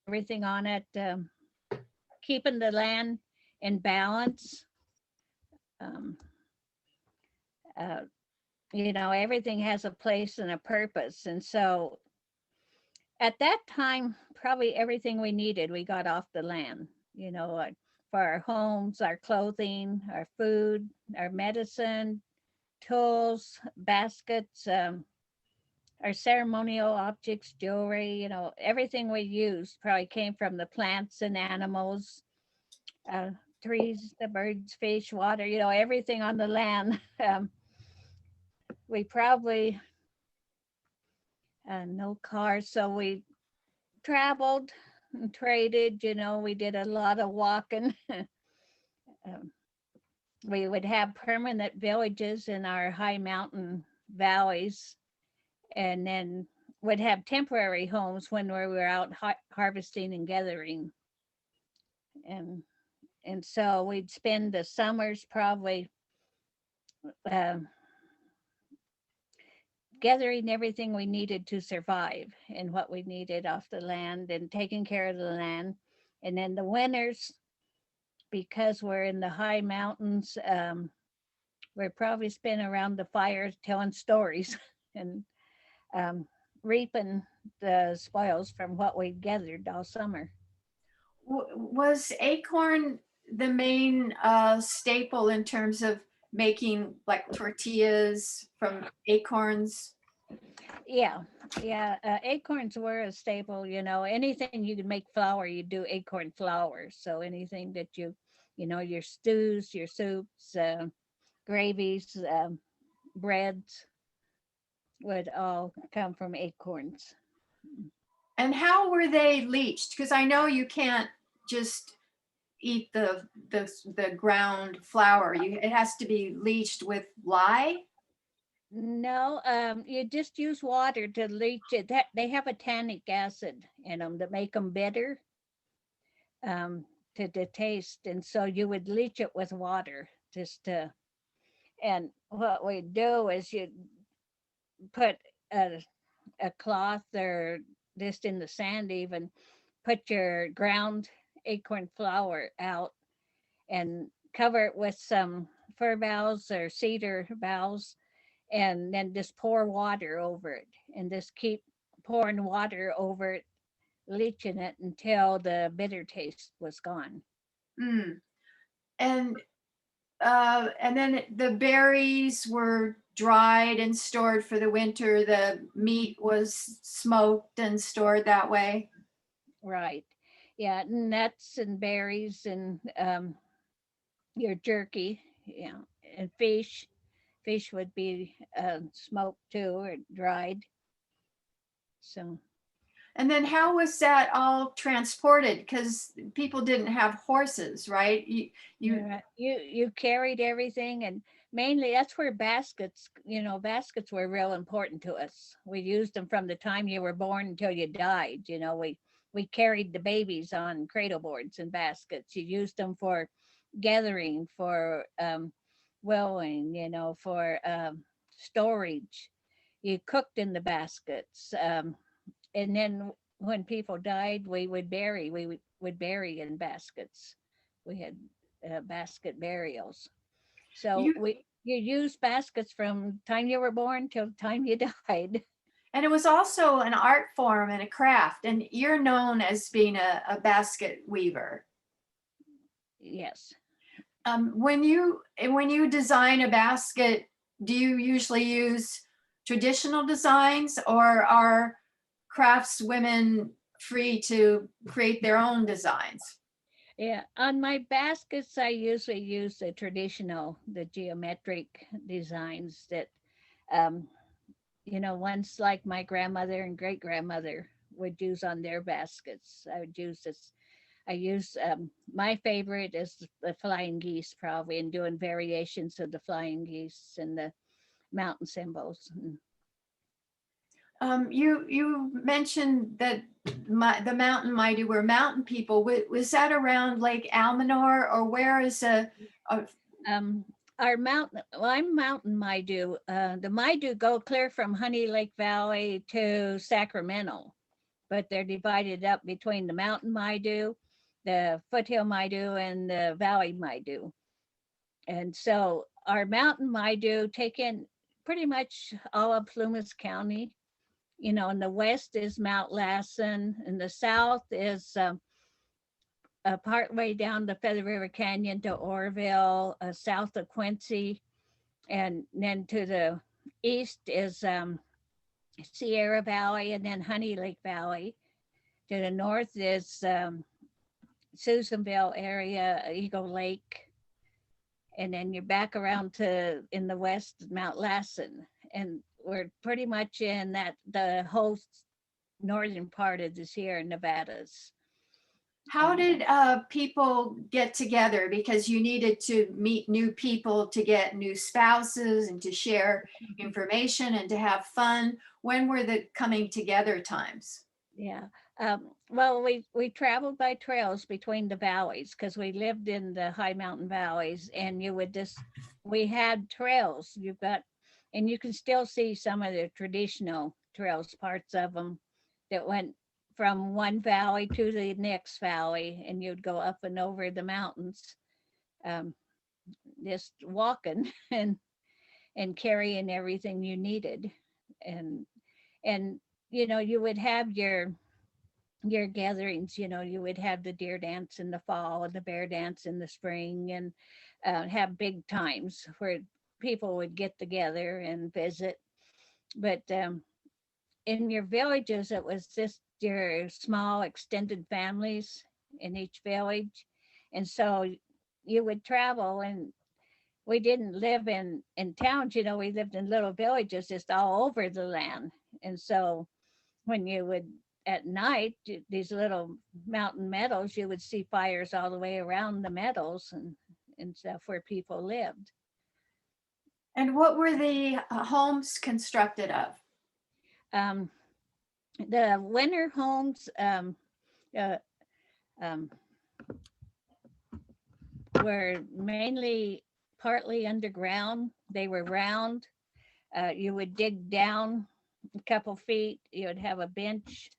everything on it, keeping the land in balance. Um, uh, everything has a place and a purpose. And so at that time, probably everything we needed, we got off the land, like for our homes, our clothing, our food, our medicine, tools, baskets, our ceremonial objects, jewelry, everything we used probably came from the plants and animals, uh, trees, the birds, fish, water, everything on the land. We probably, no cars, so we traveled and traded, we did a lot of walking. um, we would have permanent villages in our high mountain valleys, and then would have temporary homes when we were out harvesting and gathering. And and so we'd spend the summers probably uh, gathering everything we needed to survive and what we needed off the land and taking care of the land. And then the winters, because we're in the high mountains, we're probably spent around the fire telling stories and um, reaping the spoils from what we gathered all summer. Was acorn the main staple in terms of making like tortillas from acorns? Yeah, yeah. Acorns were a staple. Anything you could make flour, you do acorn flour. So anything that your stews, your soups, gravies, breads would all come from acorns. And how were they leached? Because I know you can't just eat the ground flour. It has to be leached with lye. No, you just use water to leach it. They have a tannic acid in them that make them bitter, to taste, and so you would leach it with water just to. And what we do is you put a cloth or just in the sand, even put your ground acorn flour out and cover it with some fir boughs or cedar boughs, and then just pour water over it and just keep pouring water over it, leaching it until the bitter taste was gone. Mm. And and then the berries were dried and stored for the winter. The meat was smoked and stored that way. Right. Yeah, nuts and berries and your jerky, and fish. Fish would be smoked too or dried. So And then how was that all transported? Because people didn't have horses, right? You you carried everything, and mainly that's where baskets were real important to us. We used them from the time you were born until you died. We carried the babies on cradle boards and baskets. You used them for gathering, for willing, for storage. You cooked in the baskets, and then when people died, we would bury in baskets. We had basket burials. So you you use baskets from time you were born till the time you died. and it was also an art form and a craft. And you're known as being a basket weaver. Yes. When you design a basket, do you usually use traditional designs, or are crafts women free to create their own designs? Yeah. On my baskets, I usually use the geometric designs that, um, ones like my grandmother and great grandmother would use on their baskets. I would use this. I use my favorite is the flying geese, probably, and doing variations of the flying geese and the mountain symbols. You mentioned that the mountain Maidu were mountain people. Was that around Lake Almanor, or where is a Um, our mountain, well, I'm mountain Maidu. The Maidu go clear from Honey Lake Valley to Sacramento. but they're divided up between the mountain Maidu, the foothill Maidu, and the valley Maidu. And so our mountain Maidu take in pretty much all of Plumas County. You know, in the west is Mount Lassen, and the south is part way down the Feather River Canyon to Orville, south of Quincy, and then to the east is Sierra Valley, and then Honey Lake Valley. To the north is Susanville area, Eagle Lake, and then you're back around to in the west Mount Lassen, and we're pretty much in that the whole northern part of the Sierra Nevadas. How did people get together? Because you needed to meet new people to get new spouses and to share information and to have fun. When were the coming together times? Yeah. Well, we traveled by trails between the valleys because we lived in the high mountain valleys, and we had trails. You've got, and you can still see some of the traditional trails, parts of them that went from one valley to the next valley, and you'd go up and over the mountains, just walking and carrying everything you needed. And you know, you would have your gatherings. You know, you would have the deer dance in the fall and the bear dance in the spring, and have big times where people would get together and visit. But in your villages, it was just your small extended families in each village. And so you would travel, and we didn't live in towns, you know, we lived in little villages just all over the land. And so when you would at night, these little mountain meadows, you would see fires all the way around the meadows and stuff where people lived. And what were the homes constructed of? The winter homes were mainly partly underground. They were round. You would dig down a couple feet. You would have a bench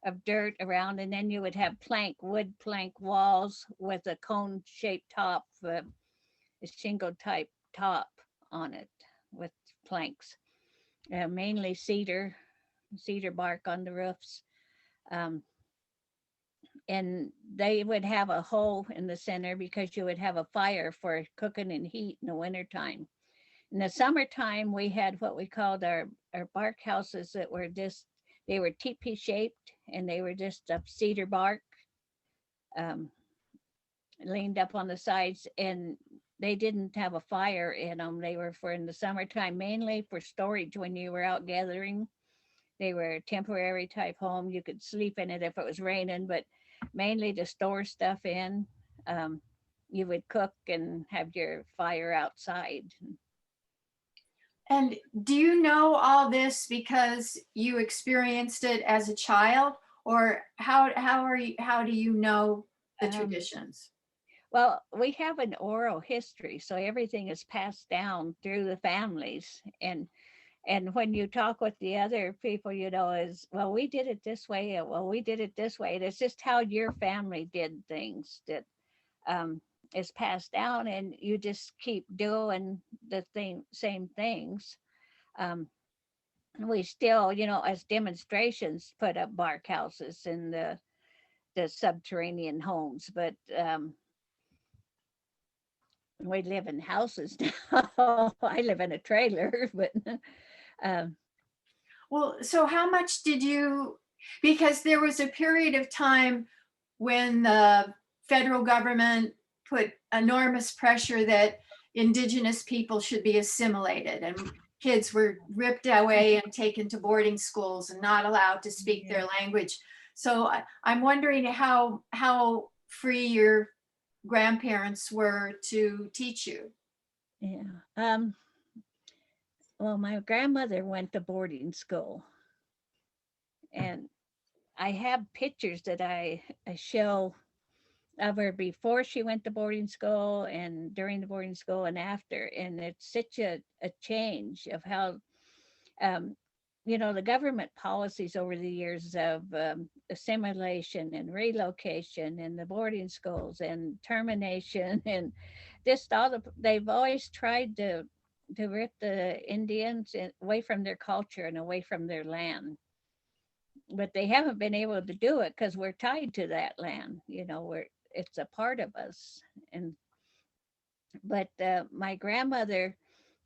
of dirt around, and then you would have wood plank walls with a cone-shaped top, a shingle-type top on it with planks. Mainly cedar bark on the roofs. And they would have a hole in the center because you would have a fire for cooking and heat in the wintertime. In the summertime, we had what we called our bark houses that were they were teepee shaped, and they were just of cedar bark, leaned up on the sides, and they didn't have a fire in them. They were for in the summertime, mainly for storage when you were out gathering. They were a temporary type home. You could sleep in it if it was raining, but mainly to store stuff in. You would cook and have your fire outside. And do you know all this because you experienced it as a child, or how do you know the traditions? Well, we have an oral history, so everything is passed down through the families. And when you talk with the other people, you know, is, well, we did it this way. Well, we did it this way. It's just how your family did things that is passed down, and you just keep doing the same things. We still, you know, as demonstrations, put up bark houses in the subterranean homes, but we live in houses now. I live in a trailer, but well, so how much did you, because there was a period of time when the federal government put enormous pressure that Indigenous people should be assimilated, and kids were ripped away and taken to boarding schools and not allowed to speak their language. So I'm wondering how free your grandparents were to teach you. Yeah. Well, my grandmother went to boarding school, and I have pictures that I show of her before she went to boarding school and during the boarding school and after. And it's such a change of how, the government policies over the years of assimilation and relocation and the boarding schools and termination and just they've always tried to rip the Indians away from their culture and away from their land. But they haven't been able to do it because we're tied to that land. It's a part of us. But my grandmother,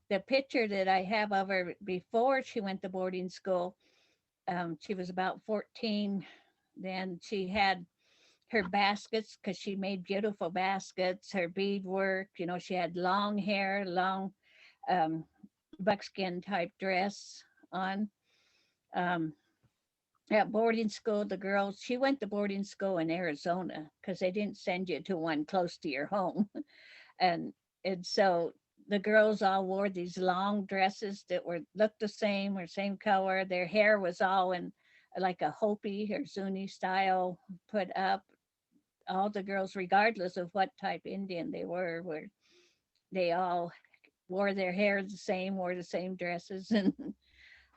the picture that I have of her before she went to boarding school, she was about 14. Then she had her baskets because she made beautiful baskets, her beadwork. She had long hair, long um, buckskin type dress on. Um, at boarding school, she went to boarding school in Arizona because they didn't send you to one close to your home. and and so the girls all wore these long dresses that looked the same or same color. Their hair was all in like a Hopi or Zuni style put up. All the girls, regardless of what type Indian they were they all wore their hair the same, wore the same dresses,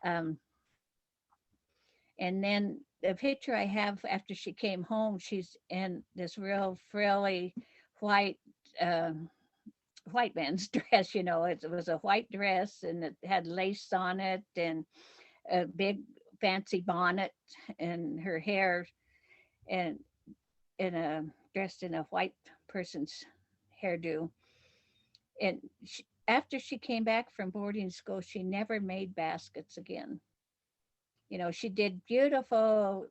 um, and then the picture I have after she came home, she's in this real frilly white white man's dress. It was a white dress and it had lace on it and a big fancy bonnet, and her hair and dressed in a white person's hairdo. And after she came back from boarding school, she never made baskets again. She did beautiful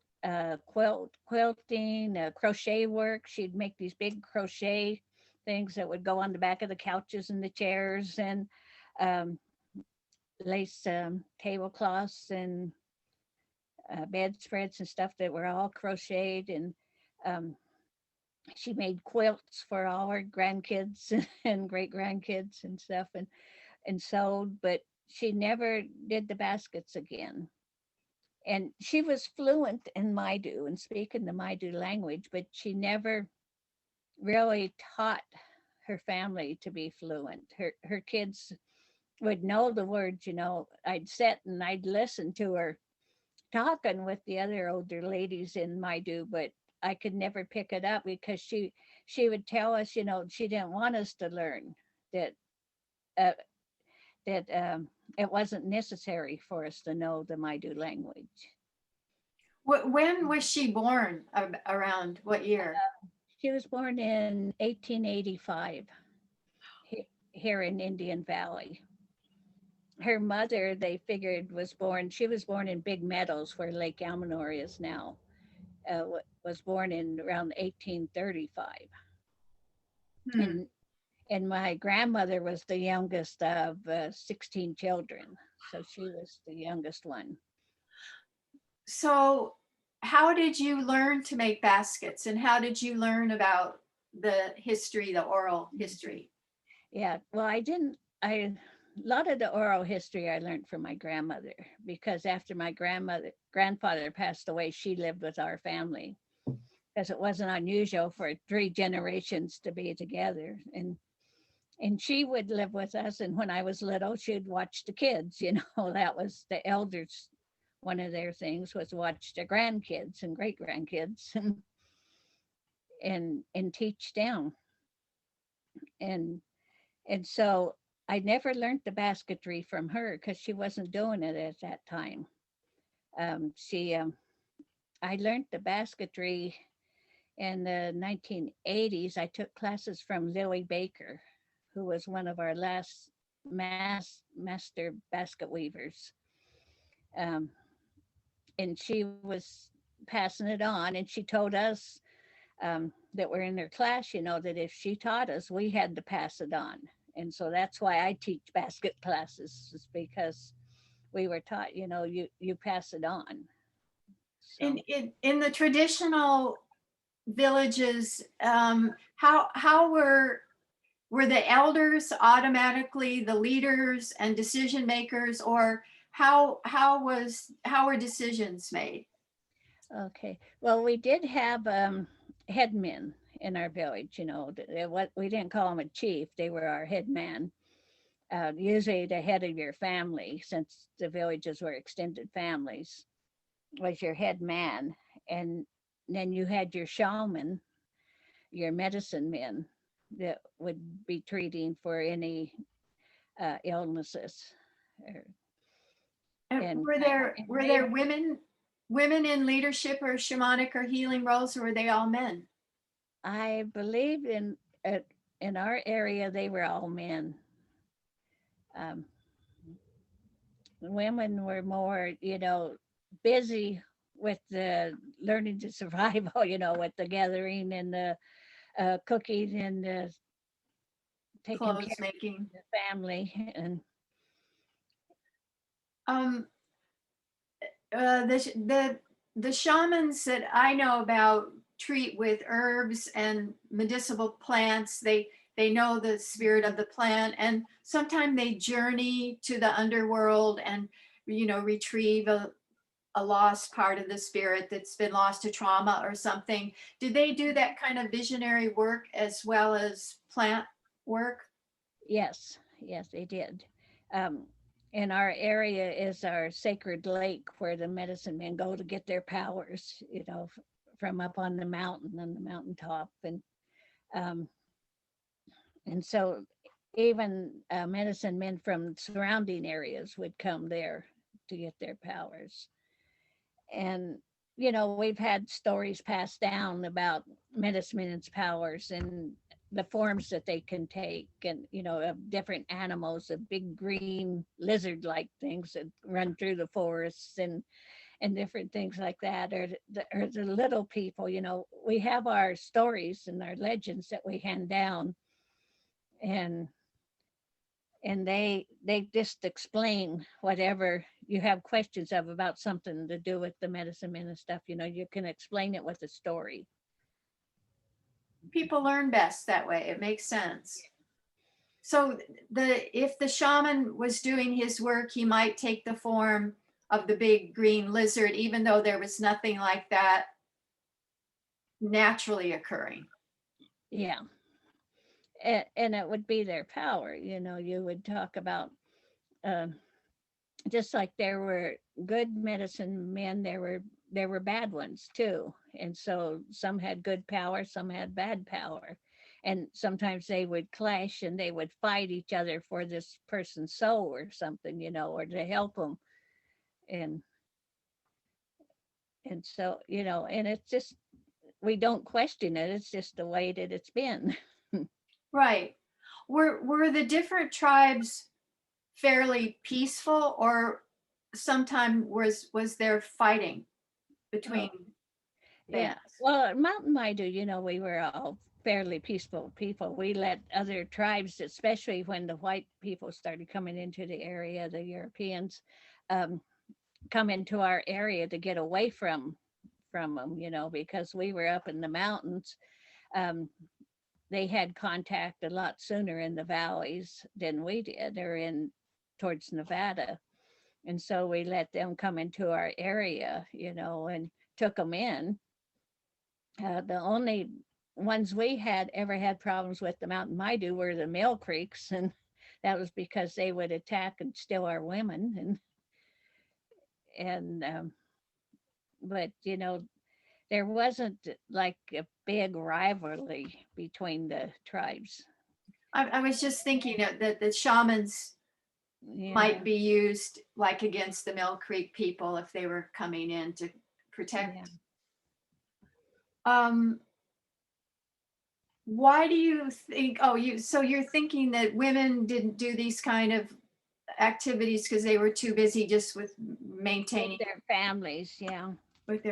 quilting, crochet work. She'd make these big crochet things that would go on the back of the couches and the chairs, and um, lace tablecloths and bedspreads and stuff that were all crocheted. And um, she made quilts for all her grandkids and great grandkids and stuff, and sewed, but she never did the baskets again. And she was fluent in Maidu and speaking the Maidu language, but she never really taught her family to be fluent. Her kids would know the words. I'd sit and I'd listen to her talking with the other older ladies in Maidu, but I could never pick it up because she would tell us, she didn't want us to learn that uh, it wasn't necessary for us to know the Maidu language. When was she born? Around what year? She was born in 1885 here in Indian Valley. Her mother, they figured, she was born in Big Meadows, where Lake Almanor is now. Was born in around 1835. And my grandmother was the youngest of 16 children. So she was the youngest one. So how did you learn to make baskets, and how did you learn about the history, the oral history? Yeah, well, a lot of the oral history I learned from my grandmother, because after my grandfather passed away, she lived with our family, because it wasn't unusual for 3 generations to be together. And she would live with us. And when I was little, she'd watch the kids, that was the elders. One of their things was watch their grandkids and great grandkids and teach them. And so I never learned the basketry from her because she wasn't doing it at that time. I learned the basketry in the 1980s. I took classes from Lily Baker, who was one of our last master basket weavers. And she was passing it on, and she told us that we're in her class, that if she taught us, we had to pass it on. And so that's why I teach basket classes, is because we were taught, you pass it on. So. In the traditional villages, how were the elders automatically the leaders and decision makers, or how were decisions made? Okay, well, we did have headmen in our village. We didn't call them a chief; they were our head man. usually the head of your family, since the villages were extended families, was your head man. And then you had your shaman, your medicine men that would be treating for any illnesses. And And, were there women in leadership or shamanic or healing roles, or were they all men? I believe in our area they were all men. Um, Women were more, busy with the learning to survive, with the gathering and the cooking and the taking care Clothes making. of the family. And Um, the shamans that I know about treat with herbs and medicinal plants. They know the spirit of the plant, and sometimes they journey to the underworld and retrieve a lost part of the spirit that's been lost to trauma or something. Do they do that kind of visionary work as well as plant work? yes, they did. Um, in our area is our sacred lake where the medicine men go to get their powers, from up on the mountain, on the mountaintop. Um, and so even medicine men from surrounding areas would come there to get their powers. And we've had stories passed down about medicine men's powers and the forms that they can take, and of different animals, of big green lizard like things that run through the forests, and different things like that, or the little people. We have our stories and our legends that we hand down, and they just explain whatever you have questions of about something to do with the medicine men and stuff. You can explain it with a story. People learn best that way. It makes sense. So if the shaman was doing his work, he might take the form of the big green lizard, even though there was nothing like that naturally occurring. Yeah. And it would be their power. You would talk about just like there were good medicine men, there were bad ones too. And so some had good power, some had bad power. And sometimes they would clash and they would fight each other for this person's soul or something, or to help them. And so, and it's just, we don't question it. It's just the way that it's been. Right. Were the different tribes fairly peaceful, or sometime was there fighting between Yeah. bands? Well, at Mountain Maidu, we were all fairly peaceful people. We let other tribes, especially when the white people started coming into the area, the Europeans, um, come into our area to get away from them, because we were up in the mountains. Um, they had contact a lot sooner in the valleys than we did, or in towards Nevada. And so we let them come into our area, and took them in. The only ones we had ever had problems with the Mountain Maidu were the Mill Creeks, and that was because they would attack and steal our women, and but there wasn't like a big rivalry between the tribes. I was just thinking that the shamans Yeah, might be used like against the Mill Creek people if they were coming in to protect. yeah. Why do you think, so you're thinking that women didn't do these kind of activities because they were too busy just with maintaining Their families, yeah. with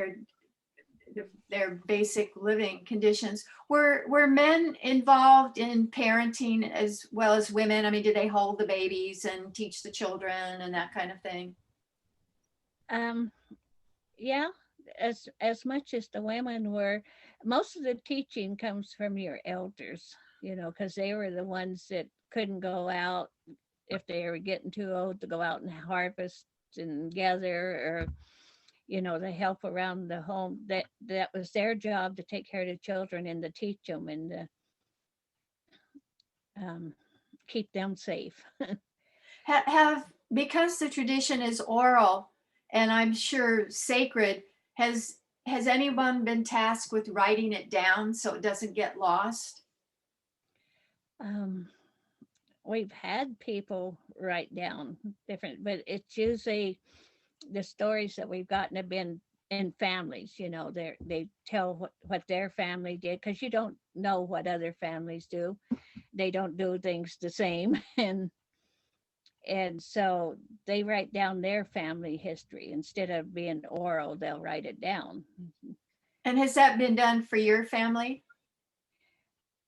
their basic living conditions? Were men involved in parenting as well as women? I mean, did they hold the babies and teach the children and that kind of thing? Um, yeah, as much as the women were. Most of the teaching comes from your elders, because they were the ones that couldn't go out if they were getting too old to go out and harvest and gather, or to help around the home. That was their job, to take care of the children and to teach them and to keep them safe. Have, because the tradition is oral and I'm sure sacred, has anyone been tasked with writing it down so it doesn't get lost? Um, we've had people write down different, but it's usually the stories that we've gotten have been in families. They tell what their family did, because you don't know what other families do. They don't do things the same, and so they write down their family history instead of being oral. They'll write it down. And has that been done for your family?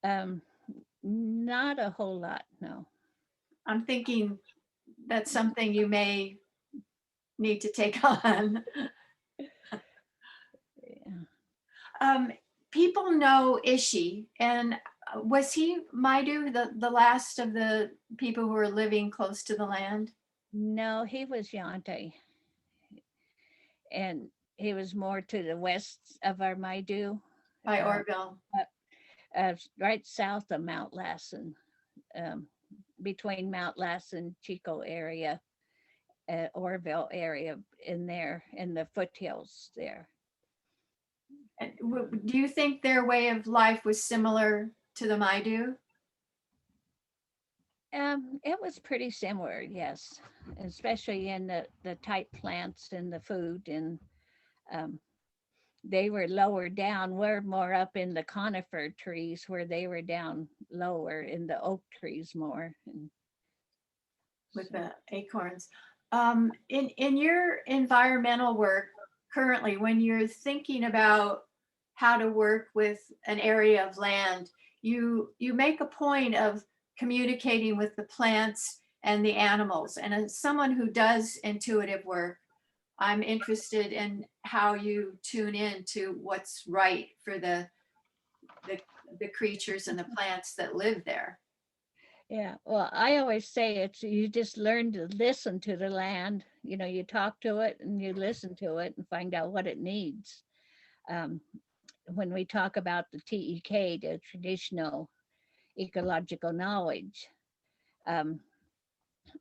Um, Not a whole lot, no. I'm thinking that's something you may need to take on. Yeah. Um, People know Ishi, and was he Maidu, the last of the people who were living close to the land? No, he was Yante, and he was more to the west of our Maidu, By uh, Orville. right south of Mount Lassen, um, between Mount Lassen, Chico area, Orville area, in there, in the foothills there. And do you think their way of life was similar to the Maidu? It was pretty similar, yes, especially in the type plants and the food, and um, they were lower down. We're more up in the conifer trees, where they were down lower in the oak trees more. And With so, the acorns. In your environmental work currently, when you're thinking about how to work with an area of land, you make a point of communicating with the plants and the animals. And as someone who does intuitive work, I'm interested in how you tune in to what's right for the, the creatures and the plants that live there. yeah, well, I always say it's, you just learn to listen to the land. You talk to it and you listen to it and find out what it needs. Um, when we talk about the TEK, the traditional ecological knowledge, um,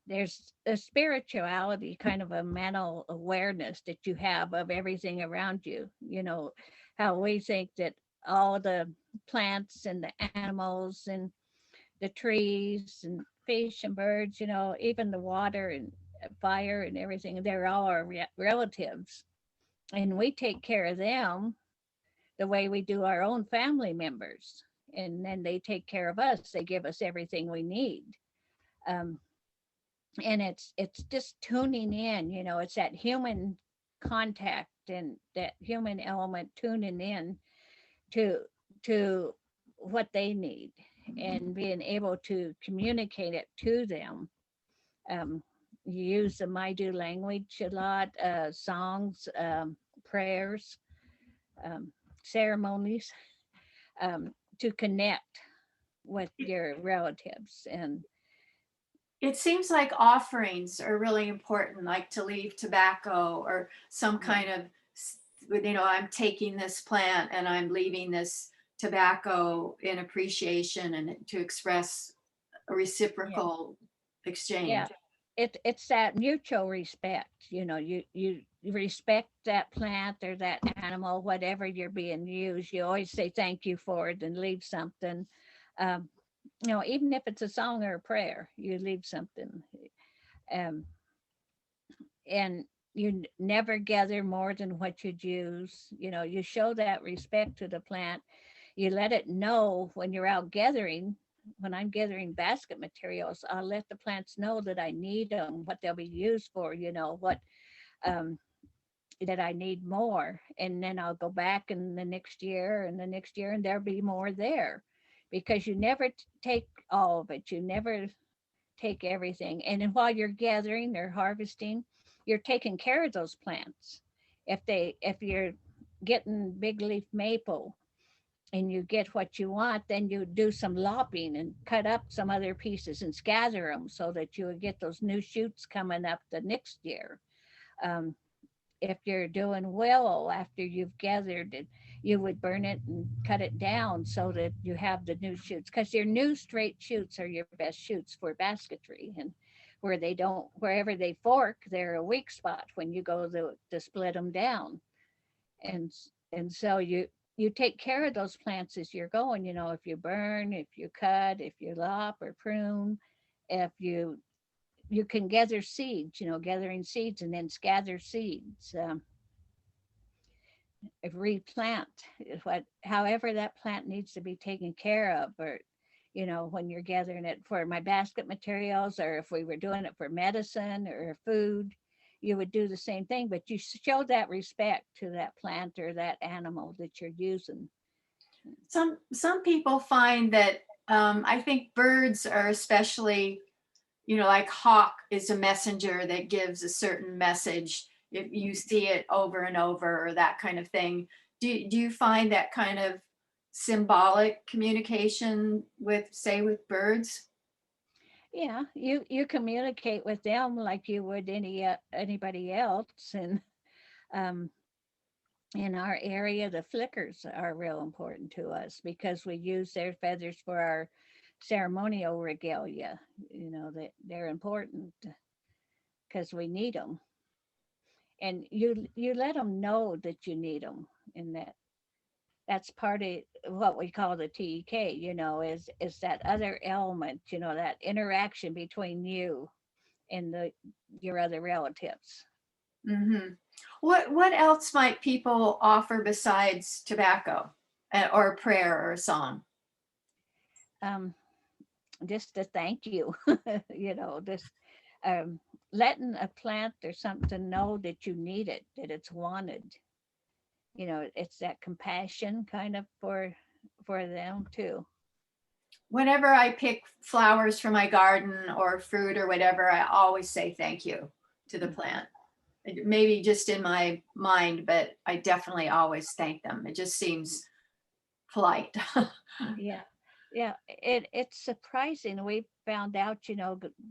there's a spirituality, kind of a mental awareness that you have of everything around you. How we think that all the plants and the animals and the trees and fish and birds, even the water and fire and everything, they're all our relatives. And we take care of them the way we do our own family members. And then they take care of us. They give us everything we need. Um, and it's just tuning in. It's that human contact and that human element tuning in to to what they need, and being able to communicate it to them. um, you use the Maidu language a lot, songs, prayers, um, ceremonies, to connect with your relatives. And It seems like offerings are really important, like to leave tobacco or some kind of, I'm taking this plant and I'm leaving this tobacco in appreciation and to express a yeah, reciprocal yeah, exchange. it's that mutual respect. You respect that plant or that animal, whatever you're being used. You always say thank you for it and leave something. um, Even if it's a song or a prayer, you leave something. um, and you never gather more than what you'd use. You show that respect to the plant. You let it know when you're out gathering. When I'm gathering basket materials, I'll let the plants know that I need them, what they'll be used for, what um, that I need more. And then I'll go back in the next year and the next year, and there'll be more there, because you never take all of it. You never take everything. And then while you're gathering or harvesting, you're taking care of those plants. If you're getting big leaf maple and you get what you want, then you do some lopping and cut up some other pieces and scatter them so that you would get those new shoots coming up the next year. Um, if you're doing willow after you've gathered it, you would burn it and cut it down so that you have the new shoots, because your new straight shoots are your best shoots for basketry. And where they don't, wherever they fork, they're a weak spot when you go to split them down. And so you take care of those plants as you're going, if you burn, if you cut, if you lop or prune, if you can gather seeds, gathering seeds and then scatter seeds, replant however that plant needs to be taken care of, or when you're gathering it for my basket materials, or if we were doing it for medicine or food, you would do the same thing, but you show that respect to that plant or that animal that you're using. Some people find that I think birds are especially, like hawk is a messenger that gives a certain message if you see it over and over, or that kind of thing. Do you find that kind of symbolic communication with, say, with birds? Yeah, you communicate with them like you would anybody else. And um in our area, the flickers are real important to us because we use their feathers for our ceremonial regalia. That they're important because we need them, and you let them know that you need them, and that's part of what we call the TEK. Is that other element, that interaction between you and your other relatives. Mm-hmm. What else might people offer besides tobacco, or prayer or a song? um just to thank you. Just um letting a plant or something know that you need it, that it's wanted. It's that compassion kind of for them too. Whenever I pick flowers for my garden or fruit or whatever, I always say thank you to the plant. Maybe just in my mind, but I definitely always thank them. It just seems polite. Yeah, yeah. It's surprising. We found out,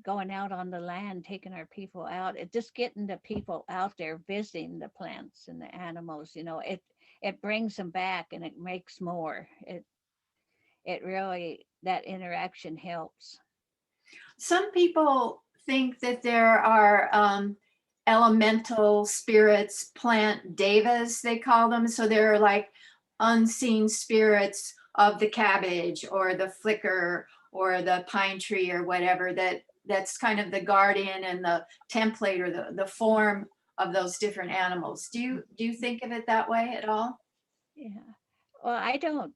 going out on the land, taking our people out, just getting the people out there visiting the plants and the animals. It brings them back and it makes more. It really, that interaction helps. Some people think that there are elemental spirits, plant devas, they call them. So they're like unseen spirits of the cabbage or the flicker or the pine tree or whatever, that's kind of the guardian and the template or the form of those different animals. Do you think of it that way at all? Yeah. Well, I don't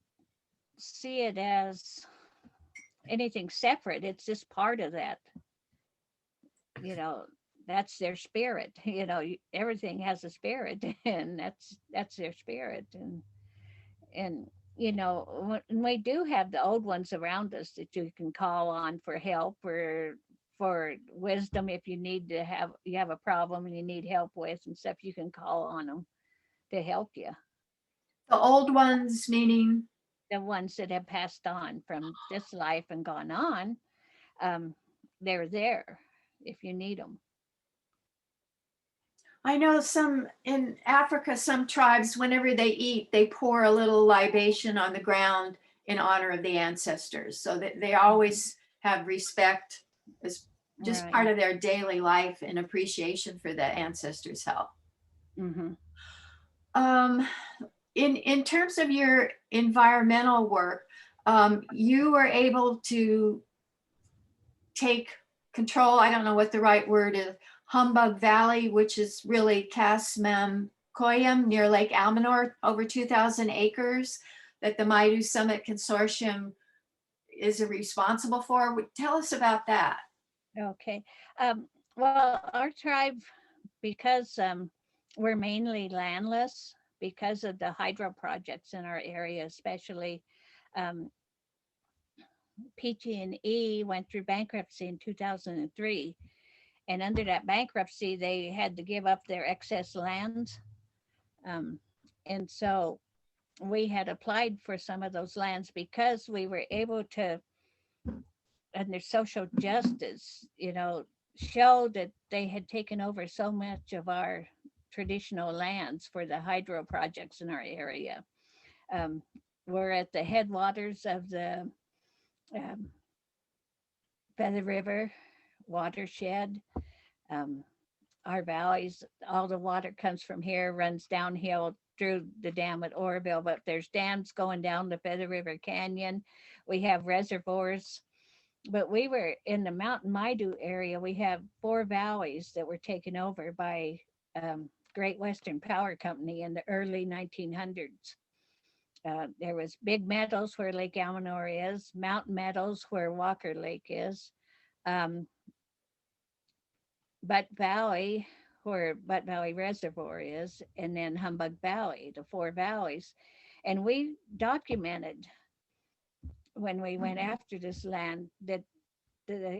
see it as anything separate. It's just part of that. You know, that's their spirit. Everything has a spirit, and that's their spirit. And when we do have the old ones around us that you can call on for help, or for wisdom, if you have a problem and you need help with and stuff, you can call on them to help you. The old ones, meaning? The ones that have passed on from this life and gone on, um, they're there if you need them. I know some in Africa, some tribes, whenever they eat, they pour a little libation on the ground in honor of the ancestors. So that they always have respect as just part Right. of their daily life and appreciation for the ancestors' help. Mm-hmm. Um, in terms of your environmental work, you were able to take control. I don't know what the right word is. Humbug Valley, which is really Tasmam Koyon near Lake Almanor, over 2,000 acres that the Maidu Summit Consortium is responsible for. Tell us about that. Okay. Well, our tribe, because we're mainly landless, because of the hydro projects in our area, especially, um, PG&E went through bankruptcy in 2003, and under that bankruptcy, they had to give up their excess lands. Um, and so we had applied for some of those lands because we were able to, under social justice, show that they had taken over so much of our traditional lands for the hydro projects in our area. Um, we're at the headwaters of the um, Feather River. Watershed. Um, our valleys, all the water comes from here, runs downhill through the dam at Oroville, but there's dams going down the Feather River Canyon. We have reservoirs, but we were in the Mountain Maidu area. We have 4 valleys that were taken over by Great Western Power Company in the early 1900s. There was Big Meadows where Lake Almanor is, Mountain Meadows where Walker Lake is, um, Butt Valley where Butt Valley Reservoir is, and then Humbug Valley, the 4 valleys. And we documented when we went after this land that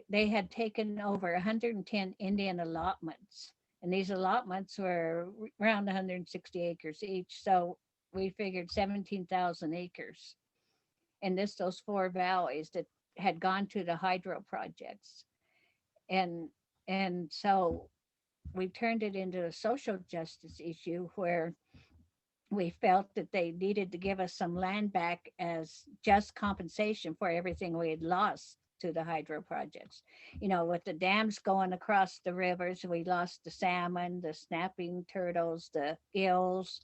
they had taken over 110 Indian allotments. And these allotments were around 160 acres each. So we figured 17,000 acres. And those 4 valleys that had gone to the hydro projects. And so we turned it into a social justice issue where we felt that they needed to give us some land back as just compensation for everything we had lost to the hydro projects. You know, with the dams going across the rivers, we lost the salmon, the snapping turtles, the eels,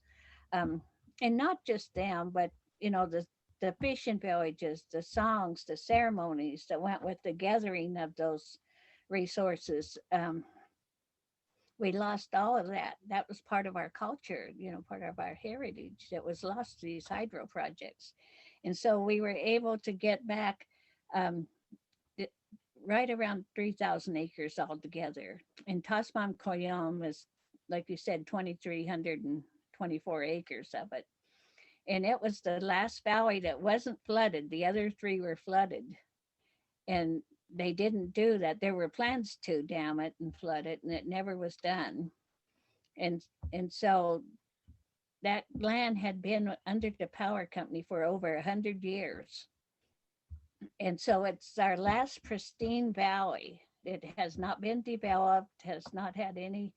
and not just them, but you know, the fishing villages, the songs, the ceremonies that went with the gathering of those resources. We lost all of that. That was part of our culture, you know, part of our heritage that was lost to these hydro projects. And so we were able to get back um, right around 3,000 acres altogether. And Tasmam Koyon was, like you said, 2,324 acres of it. And it was the last valley that wasn't flooded. The other 3 were flooded. And they didn't do that. There were plans to dam it and flood it, and it never was done. And so that land had been under the power company for over 100 years. And so it's our last pristine valley. It has not been developed, has not had any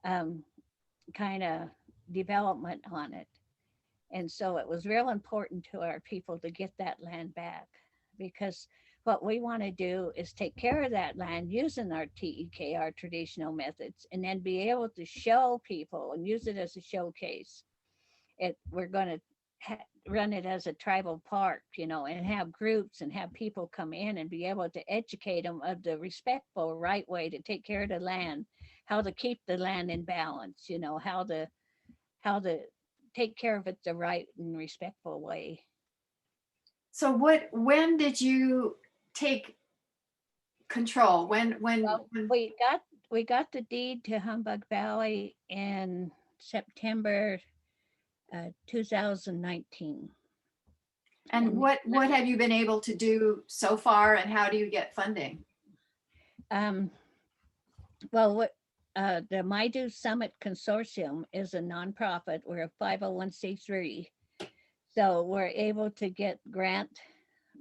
kind of development on it. And so it was real important to our people to get that land back, because what we want to do is take care of that land using our TEK, our traditional methods, and then be able to show people and use it as a showcase. We're going to run it as a tribal park, you know, and have groups and have people come in and be able to educate them of the respectful, right way to take care of the land, how to keep the land in balance, you know, how to take care of it the right and respectful way. So when did you take control? Well, we got the deed to Humbug Valley in September 2019. And what have you been able to do so far, and how do you get funding? Well, the Maidu Summit Consortium is a nonprofit. We're a 501c3. So we're able to get grant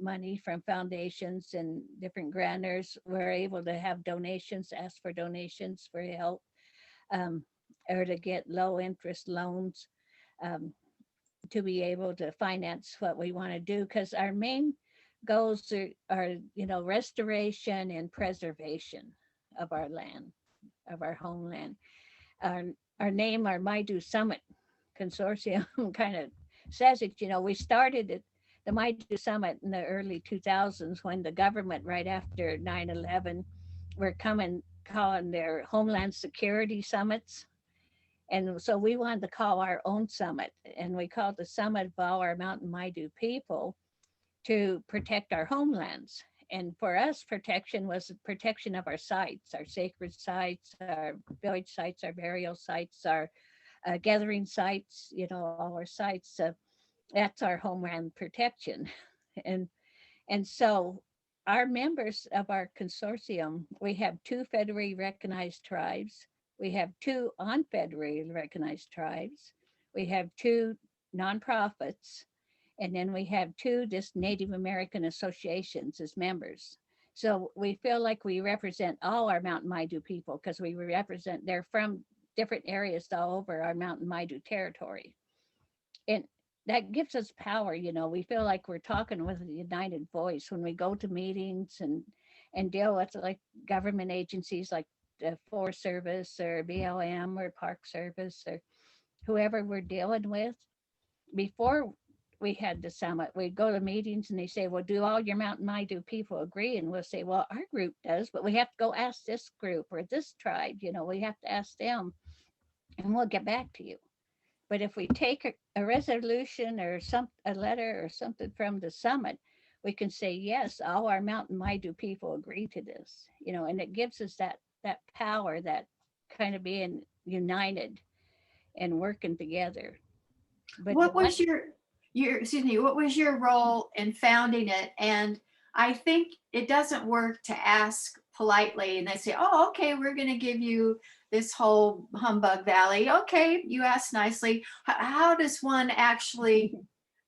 money from foundations and different grantors. We're able to have donations, ask for donations for help, or to get low interest loans to be able to finance what we want to do. Because our main goals are, you know, restoration and preservation of our land, of our homeland. Our name, our Maidu Summit Consortium kind of says it. You know, we started it, the Maidu Summit, in the early 2000s when the government, right after 9/11, were calling their Homeland Security Summits. And so we wanted to call our own summit, and we called the Summit of all our Mountain Maidu people to protect our homelands. And for us, protection was protection of our sites, our sacred sites, our village sites, our burial sites, our gathering sites, you know, all our sites. That's our homeland protection. And so our members of our consortium, we have 2 federally recognized tribes. We have 2 unfederally recognized tribes. We have 2 nonprofits. And then we have 2 just Native American associations as members. So we feel like we represent all our Mountain Maidu people, because they're from different areas all over our Mountain Maidu territory. And that gives us power, you know. We feel like we're talking with a united voice when we go to meetings and deal with like government agencies like the Forest Service or BLM or Park Service or whoever we're dealing with. Before we had the summit, we'd go to meetings and they say, well, do all your Mountain Maidu people agree? And we'll say, well, our group does, but we have to go ask this group or this tribe, we have to ask them and we'll get back to you. But if we take a resolution or a letter or something from the summit, we can say, yes, all our Mountain Maidu people agree to this, and it gives us that power, that kind of being united and working together. But What was what was your role in founding it? And I think it doesn't work to ask politely and they say, oh, okay, we're going to give you this whole Humbug Valley. Okay, you asked nicely. How does one actually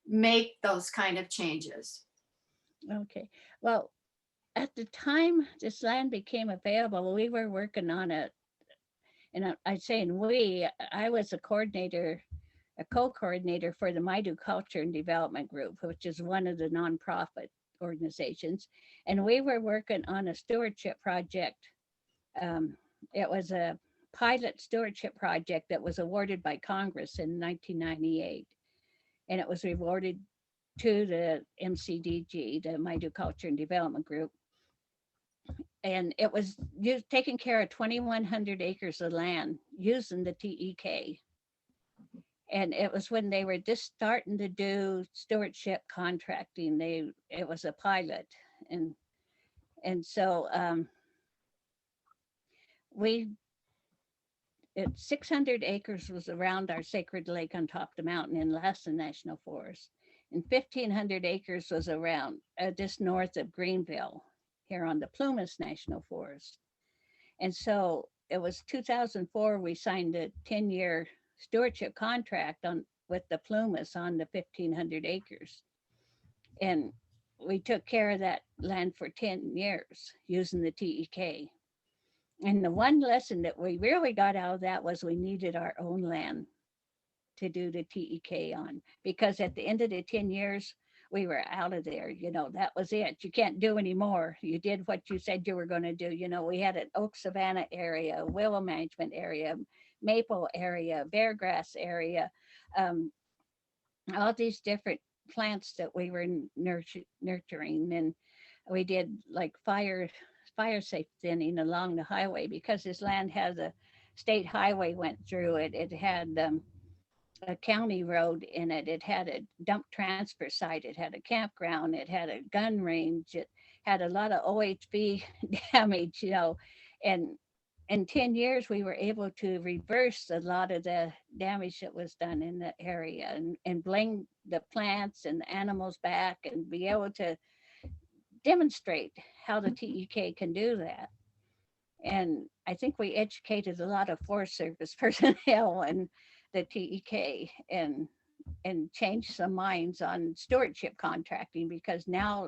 make those kind of changes? Okay. Well, at the time this land became available, we were working on it. And I'd say, I was a co-coordinator for the Maidu Culture and Development Group, which is one of the nonprofit organizations. And we were working on a stewardship project. It was a pilot stewardship project that was awarded by Congress in 1998. And it was awarded to the MCDG, the Maidu Culture and Development Group. And it was taking care of 2,100 acres of land using the TEK. And it was when they were just starting to do stewardship contracting. It was a pilot, and so 600 acres was around our sacred lake on top of the mountain in Lassen National Forest, and 1,500 acres was around just north of Greenville, here on the Plumas National Forest. And so it was 2004 we signed a 10-year stewardship contract with the Plumas on the 1,500 acres. And we took care of that land for 10 years using the TEK. And the one lesson that we really got out of that was we needed our own land to do the TEK on, because at the end of the 10 years, we were out of there. That was it. You can't do any more. You did what you said you were going to do. We had an oak savanna area, willow management area, maple area, beargrass area, all these different plants that we were nurturing. And we did like fire safe thinning along the highway, because this land has a state highway went through it. It had a county road in it. It had a dump transfer site. It had a campground. It had a gun range. It had a lot of OHV damage, and in 10 years, we were able to reverse a lot of the damage that was done in the area and bring the plants and the animals back and be able to demonstrate how the TEK can do that. And I think we educated a lot of Forest Service personnel and the TEK and changed some minds on stewardship contracting, because now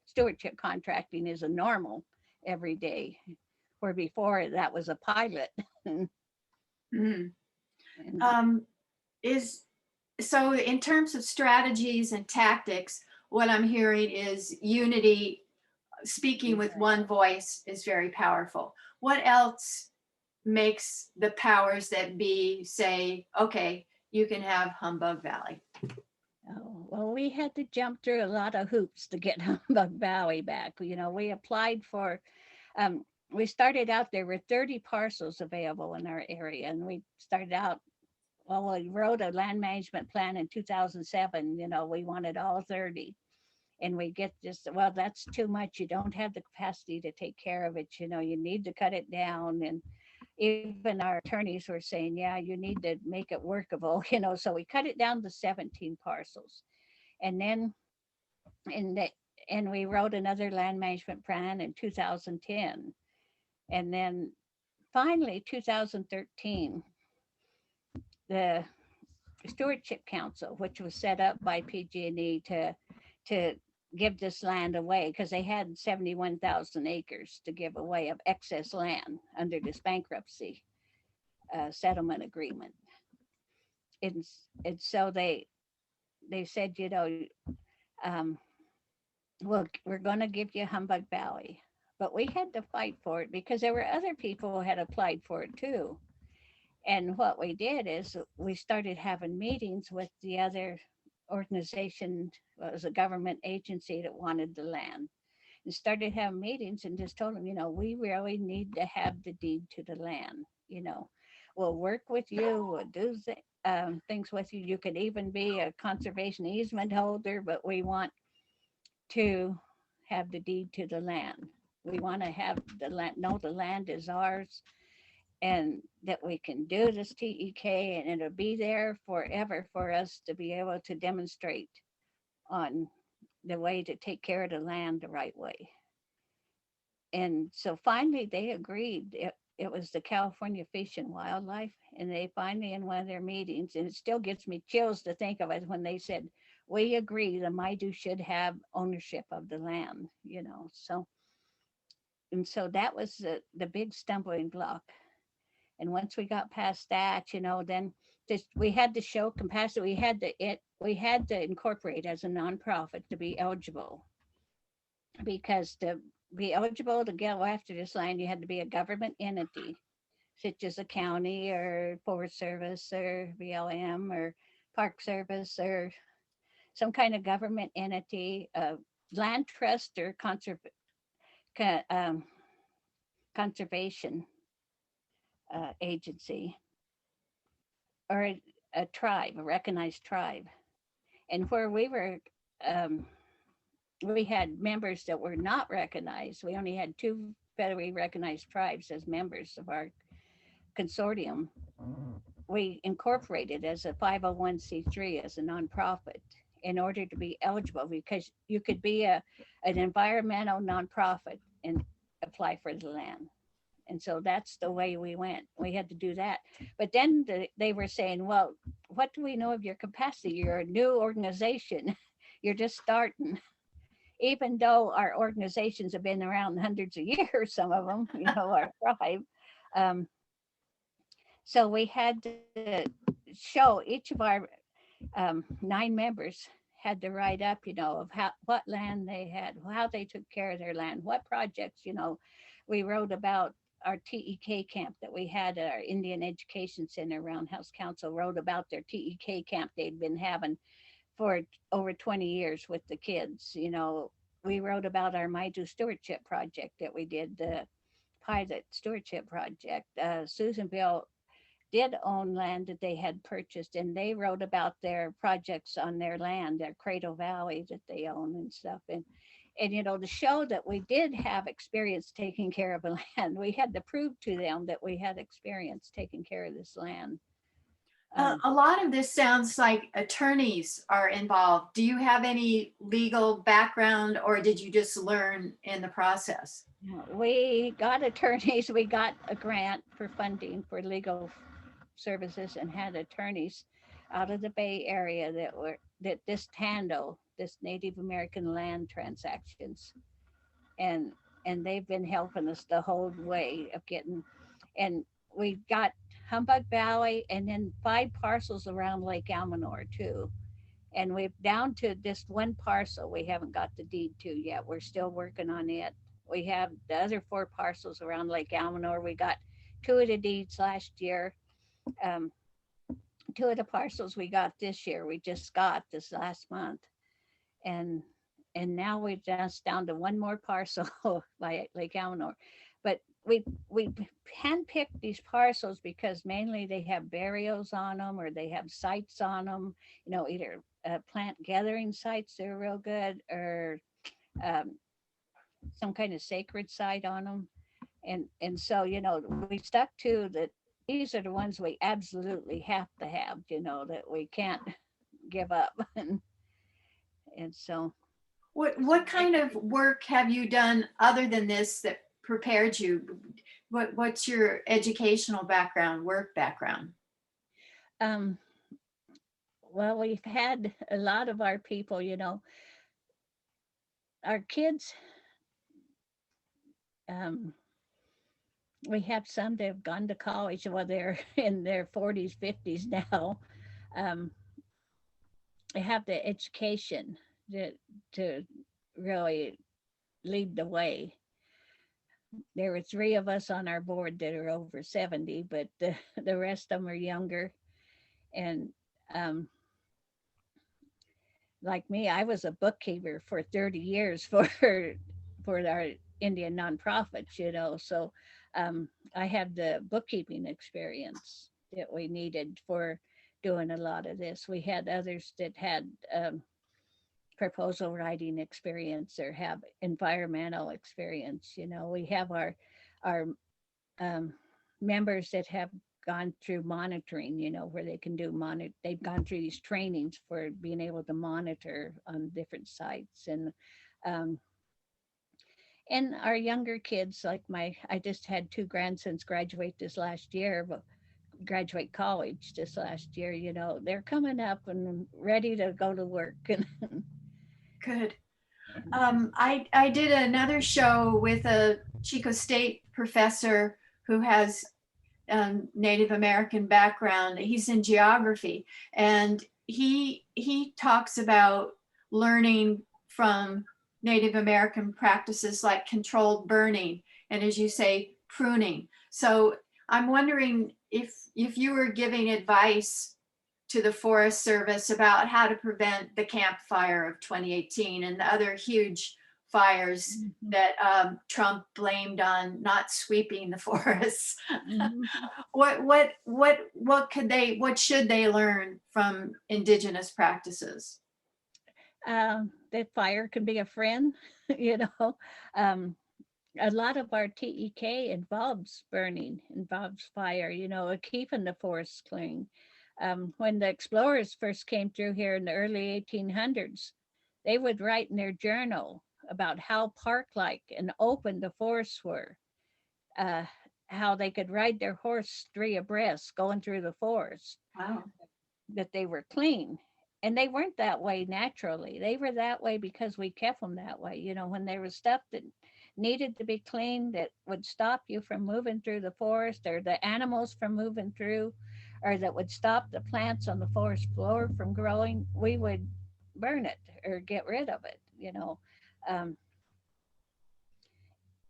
stewardship contracting is a normal every day, where before that was a pilot. Mm. So in terms of strategies and tactics, what I'm hearing is unity, speaking with one voice is very powerful. What else makes the powers that be say, okay, you can have Humbug Valley? Oh, well, we had to jump through a lot of hoops to get Humbug Valley back. We applied for, we started out, there were 30 parcels available in our area. And we started out, we wrote a land management plan in 2007. We wanted all 30. And we get this, well, that's too much. You don't have the capacity to take care of it. You need to cut it down. And even our attorneys were saying, yeah, you need to make it workable, so we cut it down to 17 parcels. And then, and we wrote another land management plan in 2010. And then finally, 2013, the Stewardship Council, which was set up by PG&E to give this land away, because they had 71,000 acres to give away of excess land under this bankruptcy settlement agreement. And so they said, well, we're going to give you Humbug Valley, but we had to fight for it because there were other people who had applied for it too. And what we did is we started having meetings with the other organization, well, it was a government agency that wanted the land, and started having meetings and just told them, we really need to have the deed to the land. We'll work with you, we'll do things with you. You could even be a conservation easement holder, but we want to have the deed to the land. We want to have the land, know the land is ours, and that we can do this TEK and it'll be there forever for us to be able to demonstrate on the way to take care of the land the right way. And so finally they agreed. It was the California Fish and Wildlife, and they finally, in one of their meetings, and it still gives me chills to think of it, when they said, we agree the Maidu should have ownership of the land, so that was the big stumbling block. And once we got past that, then we had to show compassion. We had to incorporate as a nonprofit to be eligible, because to be eligible to go after this land, you had to be a government entity, such as a county or Forest Service or BLM or Park Service or some kind of government entity, land trust or conservation agency, or a tribe, a recognized tribe. And where we had members that were not recognized. We only had 2 federally recognized tribes as members of our consortium. We incorporated as a 501c3, as a nonprofit, in order to be eligible, because you could be an environmental nonprofit and apply for the land. And so that's the way we went. We had to do that. But then they were saying, well, what do we know of your capacity? You're a new organization. You're just starting. Even though our organizations have been around hundreds of years, some of them, our tribe. So we had to show each of our 9 members had to write up, of what land they had, how they took care of their land, what projects, we wrote about our TEK camp that we had at our Indian Education Center. Roundhouse Council wrote about their TEK camp they'd been having for over 20 years with the kids. We wrote about our Maidu stewardship project that we did, the pilot stewardship project. Susanville did own land that they had purchased, and they wrote about their projects on their land, their Cradle Valley that they own and stuff. And to show that we did have experience taking care of a land, we had to prove to them that we had experience taking care of this land. A lot of this sounds like attorneys are involved. Do you have any legal background, or did you just learn in the process? We got attorneys. We got a grant for funding for legal services, and had attorneys out of the Bay Area that just handle this Native American land transactions, and they've been helping us the whole way of getting. And we got Humbug Valley, and then 5 parcels around Lake Almanor too. And we're down to this 1 parcel we haven't got the deed to yet. We're still working on it. We have the other 4 parcels around Lake Almanor. We got 2 of the deeds last year. 2 of the parcels we got this year, we just got this last month. And now we're just down to 1 more parcel by Lake Almanor. But we handpicked these parcels because mainly they have burials on them, or they have sites on them, either plant gathering sites that are real good, or some kind of sacred site on them. And so, we stuck to that. These are the ones we absolutely have to have, that we can't give up. And so. What kind of work have you done other than this that prepared you? What's your educational background, work background? Well, we've had a lot of our people, our kids, we have some that have gone to college. Well, they're in their 40s, 50s now. They have the education to really lead the way. there were 3 of us on our board that are over 70, but the rest of them are younger. And like me, I was a bookkeeper for 30 years for our Indian nonprofits, you know. So I had the bookkeeping experience that we needed for doing a lot of this. We had others that had proposal writing experience or have environmental experience. You know, we have our um, members that have gone through monitoring, you know, where they can do they've gone through these trainings for being able to monitor on different sites. Um, and our younger kids, like I just had 2 grandsons graduate this last year, but graduate college this last year, you know, they're coming up and ready to go to work. Good. And I did another show with a Chico State professor who has Native American background. He's in geography, and he talks about learning from Native American practices like controlled burning and, as you say, pruning. So I'm wondering if you were giving advice to the Forest Service about how to prevent the Camp Fire of 2018 and the other huge fires Mhm. that Trump blamed on not sweeping the forests. Mhm. What should they learn from indigenous practices? That fire can be a friend, you know. Um, a lot of our TEK involves fire, you know, keeping the forests clean. When the explorers first came through here in the early 1800s, they would write in their journal about how park-like and open the forests were, uh, how they could ride their horse 3 abreast going through the forest, Wow. that they were clean. And they weren't that way naturally. They were that way because we kept them that way. You know, when there was stuff that needed to be cleaned that would stop you from moving through the forest, or the animals from moving through, or that would stop the plants on the forest floor from growing, we would burn it or get rid of it, you know. Um,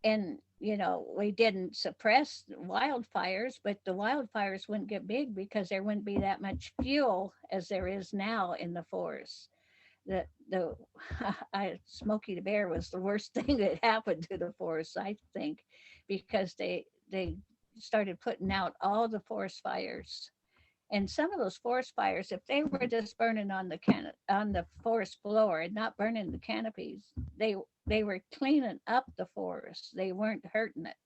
and you know, we didn't suppress wildfires, but the wildfires wouldn't get big because there wouldn't be that much fuel as there is now in the forest. The Smokey the Bear was the worst thing that happened to the forest, I think, because they started putting out all the forest fires. And some of those forest fires, if they were just burning on on the forest floor and not burning the canopies, they they were cleaning up the forest. They weren't hurting it.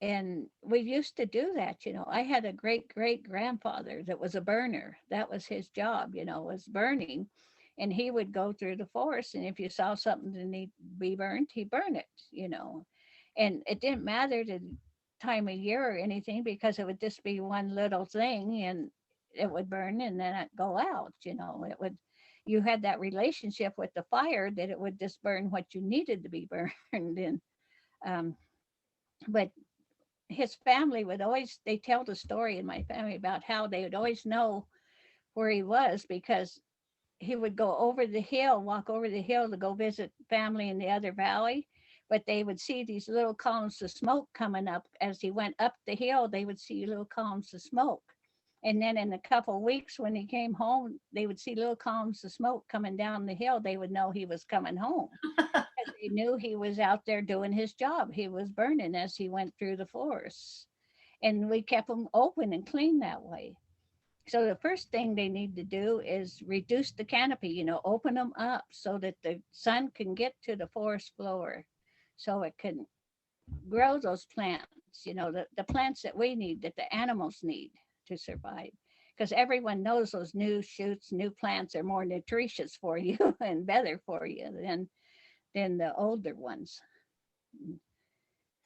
And we used to do that, you know. I had a great grandfather that was a burner. That was his job, you know, was burning. And he would go through the forest, and if you saw something that need to be burned, he burned it, you know. And it didn't matter the time of year or anything, because it would just be one little thing and it would burn and then it go out, you know. It would, you had that relationship with the fire that it would just burn what you needed to be burned. And um but his family would always, they tell the story in my family about how they would always know where he was, because he would go over the hill, walk over the hill to go visit family in the other valley. But they would see these little columns of smoke coming up as he went up the hill. They would see little columns of smoke. And then in a couple of weeks, when he came home, they would see little columns of smoke coming down the hill. They would know he was coming home. They knew he was out there doing his job. He was burning as he went through the forest. And we kept them open and clean that way. So the first thing they need to do is reduce the canopy, you know, open them up so that the sun can get to the forest floor, so it can grow those plants, you know, the plants that we need, that the animals need to survive. Because everyone knows those new shoots, new plants are more nutritious for you and better for you than the older ones.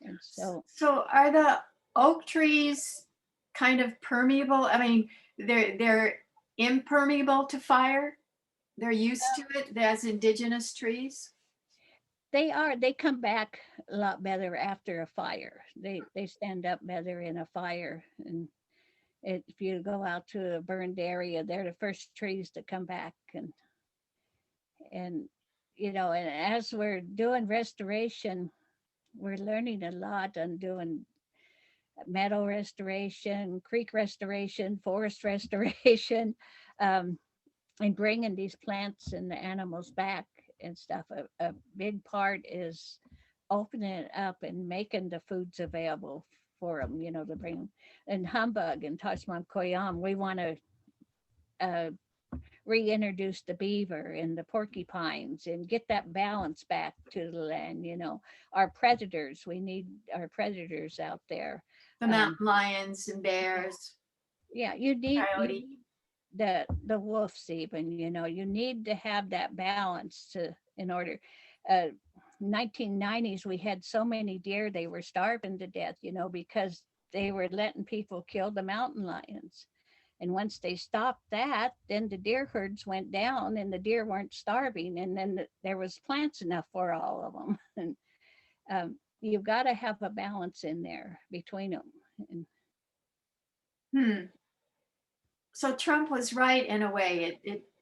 And so So are the oak trees kind of permeable? I mean, they're impermeable to fire. They're used to it as indigenous trees. they come back a lot better after a fire. They stand up better in a fire. And if you go out to a burned area, they're the first trees to come back. And you know, and as we're doing restoration, we're learning a lot on doing meadow restoration, creek restoration, forest restoration, um, and bringing these plants and the animals back and stuff. A big part is opening it up and making the foods available for them, you know, to bring them. And Humbug and Tasmam Koyon, we want to uh, reintroduce the beaver and the porcupines and get that balance back to the land. You know, our predators, we need our predators out there. The Um, mountain lions and bears, yeah, you coyote. need the wolves even, you know, you need to have that balance to in order. Uh, 1990s, we had so many deer, they were starving to death, you know, because they were letting people kill the mountain lions. And once they stopped that, then the deer herds went down and the deer weren't starving. And then there was plants enough for all of them. And you've got to have a balance in there between them. And Hmm. So Trump was right in a way.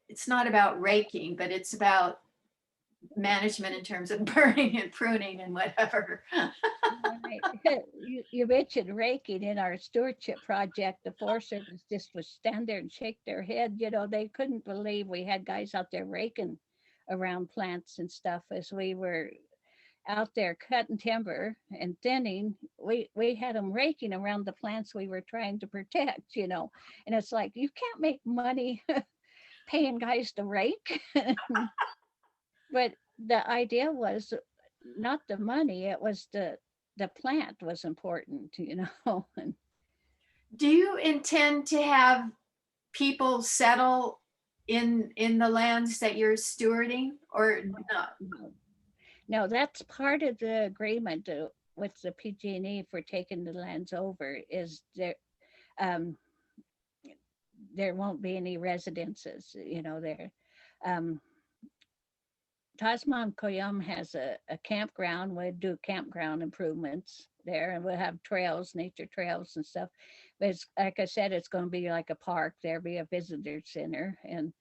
It's not about raking, but it's about management in terms of burning and pruning and whatever. right. You mentioned raking in our stewardship project. The Forest Service just would stand there and shake their head. You know, they couldn't believe we had guys out there raking around plants and stuff as we were out there cutting timber and thinning. We had them raking around the plants we were trying to protect, you know. And it's like, you can't make money paying guys to rake. But the idea was not the money, it was the plant was important, you know. And Do you intend to have people settle in the lands that you're stewarding or not? no, no, that's part of the agreement with the PG&E for taking the lands over is um there won't be any residences, you know, there. um Tasmam Koyon has a campground. We'll do campground improvements there, and we'll have trails, nature trails and stuff. But it's, like I said, it's going to be like a park. There'll be a visitor center and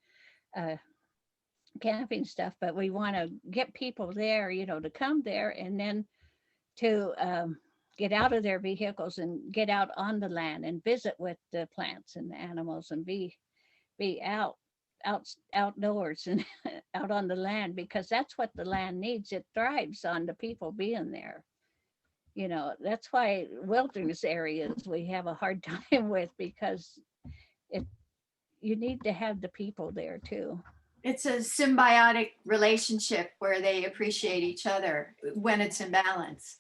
uh, camping stuff. But we want to get people there, you know, to come there and then to get out of their vehicles and get out on the land and visit with the plants and the animals and be outdoors and out on the land, because that's what the land needs. It thrives on the people being there. You know, that's why wilderness areas we have a hard time with, because it you need to have the people there too. It's a symbiotic relationship where they appreciate each other when it's in balance.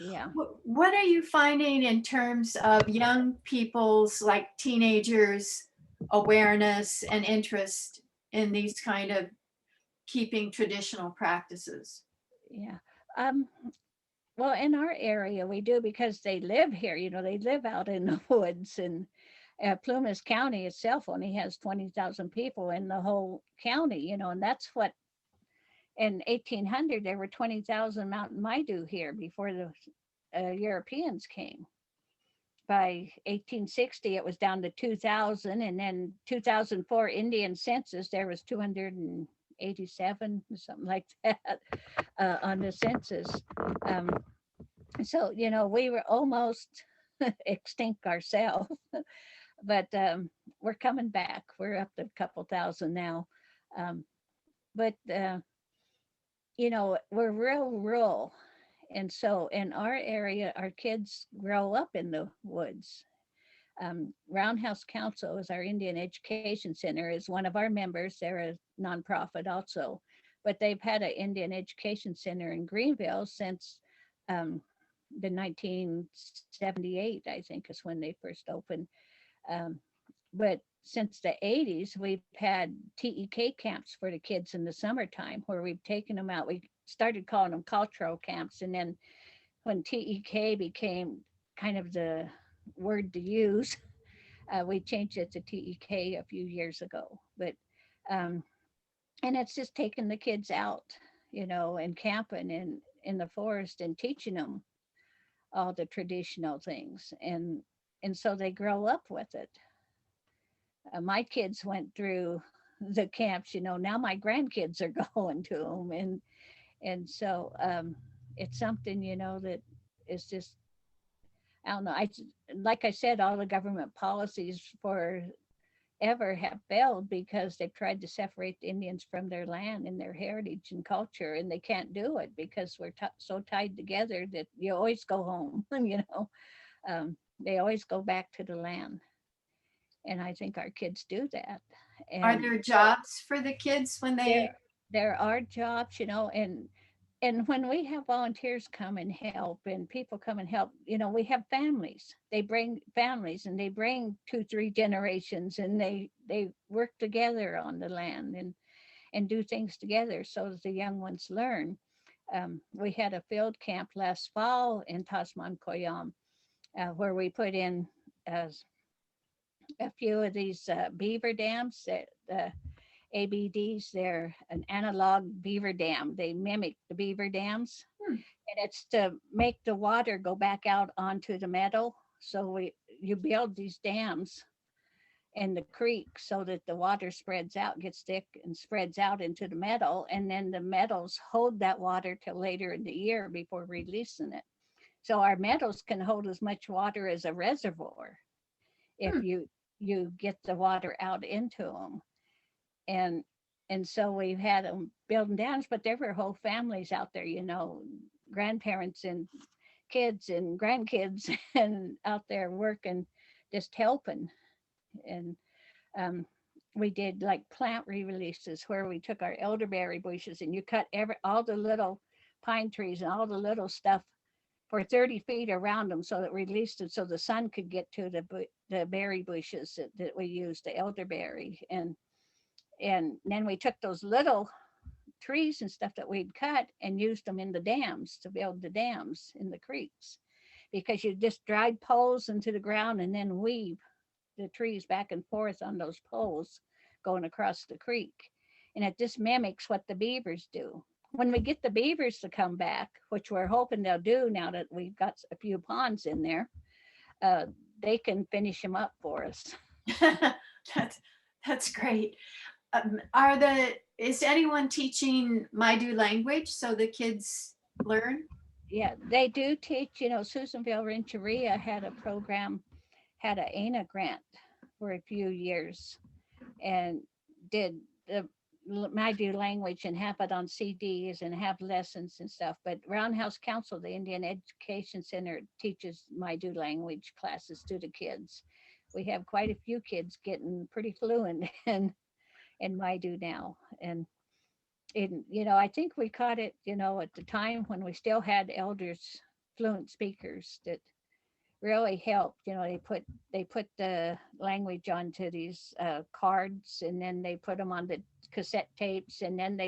Yeah. What are you finding in terms of young people's, like teenagers, awareness and interest in these kind of keeping traditional practices? Yeah. um well, in our area we do, because they live here, you know, they live out in the woods. And Plumas County itself only has 20,000 people in the whole county, you know, and that's what in 1800 there were 20,000 mountain Maidu here before the Europeans came. By 1860 it was down to 2,000, and then 2004 Indian census there was 287, something like that, on the census. um, so you know, we were almost extinct ourselves. But we're coming back, we're up to a couple thousand now. But you know, we're real rural. And so in our area, our kids grow up in the woods. Roundhouse Council is our Indian Education Center, is one of our members. They're a nonprofit also, but they've had an Indian Education Center in Greenville since um, the 1978, I think, is when they first opened. Um, but since the 80s, we've had TEK camps for the kids in the summertime, where we've taken them out. We started calling them cultural camps. And then when TEK became kind of the word to use, we changed it to TEK a few years ago. But, and it's just taking the kids out, you know, and camping in the forest and teaching them all the traditional things. And so they grow up with it. My kids went through the camps, now my grandkids are going to them. And so it's something, that is just, I don't know. Like I said, all the government policies forever have failed because they've tried to separate the Indians from their land and their heritage and culture, and they can't do it because we're so tied together that you always go home. They always go back to the land, and I think our kids do that. Are And there jobs for the kids when they? there are jobs, and when we have volunteers come and help and people come and help, we have families. They bring families and they bring 2-3 generations, and they work together on the land and do things together so that the young ones learn. We had a field camp last fall in Tasmam Koyon, where we put in a few of these beaver dams that ABDs. They're an analog beaver dam. They mimic the beaver dams. And it's to make the water go back out onto the meadow. So you build these dams in the creek so that the water spreads out, gets thick and spreads out into the meadow. And then the meadows hold that water till later in the year before releasing it. So our meadows can hold as much water as a reservoir if you get the water out into them. And so we've had them building dams, but there were whole families out there, grandparents and kids and grandkids and out there working, just helping. And we did like plant re-releases where we took our elderberry bushes and you cut all the little pine trees and all the little stuff for 30 feet around them, so that released it so the sun could get to the berry bushes that we used, the elderberry. And then we took those little trees and stuff that we'd cut and used them in the dams to build the dams in the creeks, because you just drive poles into the ground and then weave the trees back and forth on those poles going across the creek. And it just mimics what the beavers do. When we get the beavers to come back, which we're hoping they'll do now that we've got a few ponds in there, they can finish them up for us. That's great. Is anyone teaching Maidu language so the kids learn? Yeah, they do teach. Susanville Rancheria had a program, had an ANA grant for a few years, and did the Maidu language and have it on CDs and have lessons and stuff. But Roundhouse Council, the Indian Education Center, teaches Maidu language classes to the kids. We have quite a few kids getting pretty fluent in Maidu now. And I think we caught it, at the time when we still had elders, fluent speakers, that really helped. They put the language onto these cards, and then they put them on the cassette tapes, and then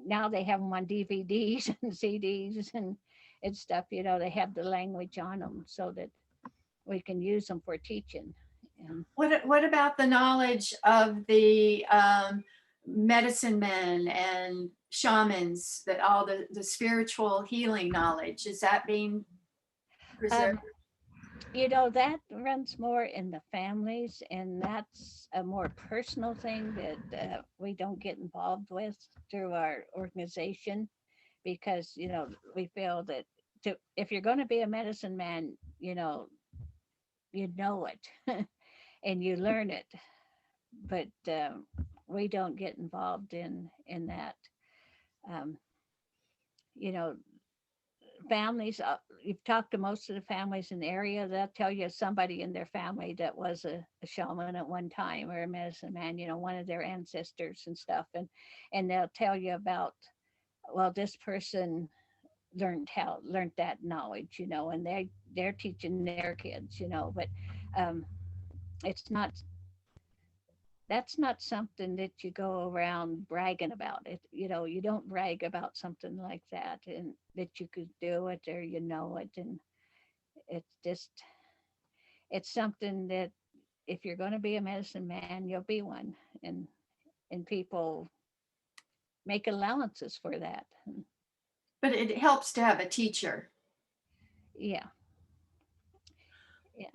now they have them on DVDs and CDs and stuff. They have the language on them so that we can use them for teaching. And what about the knowledge of the medicine men and shamans, that all the spiritual healing knowledge, is that being preserved? That runs more in the families, and that's a more personal thing that we don't get involved with through our organization, because we feel that if you're going to be a medicine man, you know it and you learn it, but we don't get involved in that. You know, families, you've talked to most of the families in the area, they'll tell you somebody in their family that was a shaman at one time, or a medicine man, one of their ancestors and stuff. And they'll tell you about, well, this person learned that knowledge, and they're teaching their kids, but that's not something that you go around bragging about. You don't brag about something like that, and that you could do it, or it. And it's something that if you're going to be a medicine man, you'll be one. And people make allowances for that. But it helps to have a teacher. Yeah. Yeah.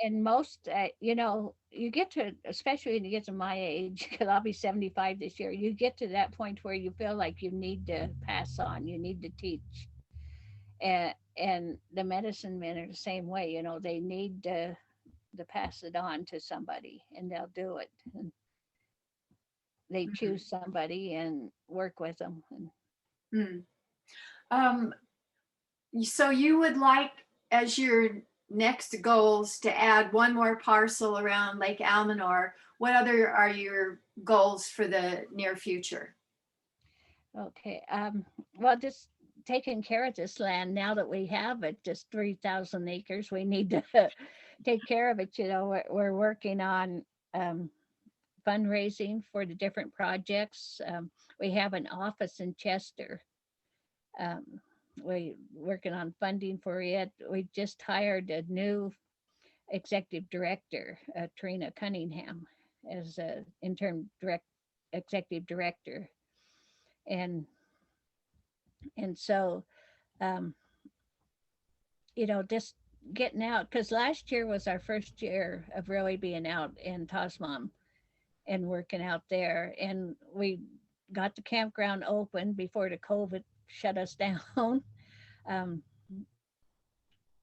And most, you know, you get to, especially when you get to my age, because I'll be 75 this year, you get to that point where you feel like you need to pass on, you need to teach. And the medicine men are the same way, you know, they need to pass it on to somebody and they'll do it. And they Mhm. choose somebody and work with them. And Mm. Um, so you would like, as your next goals, to add one more parcel around Lake Almanor. What other are your goals for the near future? okay, well, just taking care of this land now that we have it, just 3,000 acres, we need to take care of it. You know, we're working on um, fundraising for the different projects. We have an office in Chester. Um, we working on funding for it. We just hired a new executive director, Trina Cunningham, as a interim executive director, and so um, you know, just getting out, because last year was our first year of really being out in Tasmam and working out there, and we got the campground open before the COVID shut us down. um,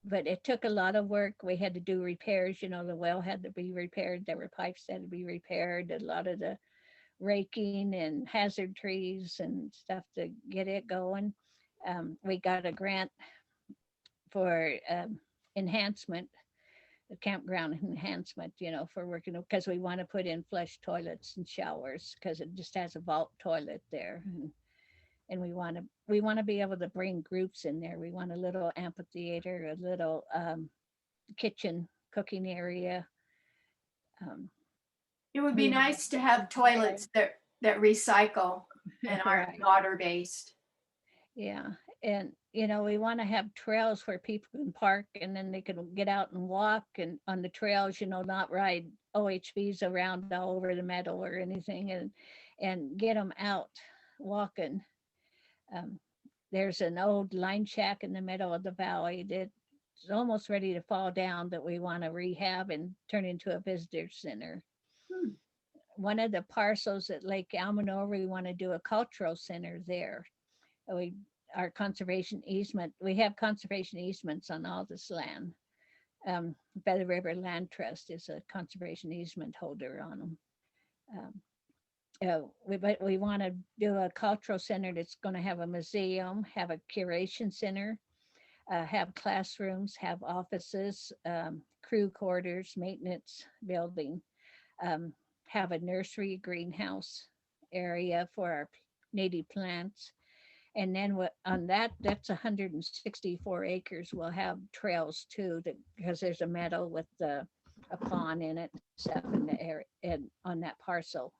but it took a lot of work. We had to do repairs. You know, the well had to be repaired. There were pipes that had to be repaired. A lot of the raking and hazard trees and stuff to get it going. We got a grant for enhancement, the campground enhancement, you know, for working, because we want to put in flush toilets and showers because it just has a vault toilet there. And we want to be able to bring groups in there. We want a little amphitheater, a little kitchen cooking area. Um, It would be we nice to have toilets that recycle and aren't right, water-based. yeah, and you know, we want to have trails where people can park and then they can get out and walk and on the trails, you know, not ride OHVs around all over the meadow or anything, and get them out walking. Um, there's an old line shack in the middle of the valley that's almost ready to fall down that we want to rehab and turn into a visitor center. Hmm. One of the parcels at Lake Almanor, we want to do a cultural center there. We our conservation easement, we have conservation easements on all this land. Feather River Land Trust is a conservation easement holder on them. But we want to do a cultural center that's going to have a museum, have a curation center, have classrooms, have offices, crew quarters, maintenance building, um, have a nursery greenhouse area for our native plants. And then on that's 164 acres. We'll have trails too, that because there's a meadow with a pond in it, stuff in the area and on that parcel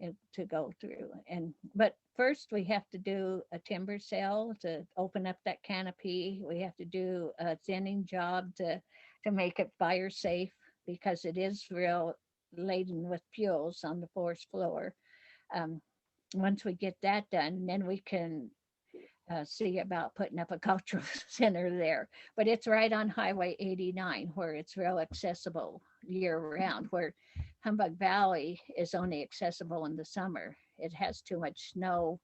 and to go through. And but first we have to do a timber sale to open up that canopy. We have to do a thinning job to make it fire safe because it is real laden with fuels on the forest floor. Um, Once we get that done, then we can see about putting up a cultural center there. But it's right on Highway 89 where it's real accessible year round, where Humbug Valley is only accessible in the summer. It has too much snow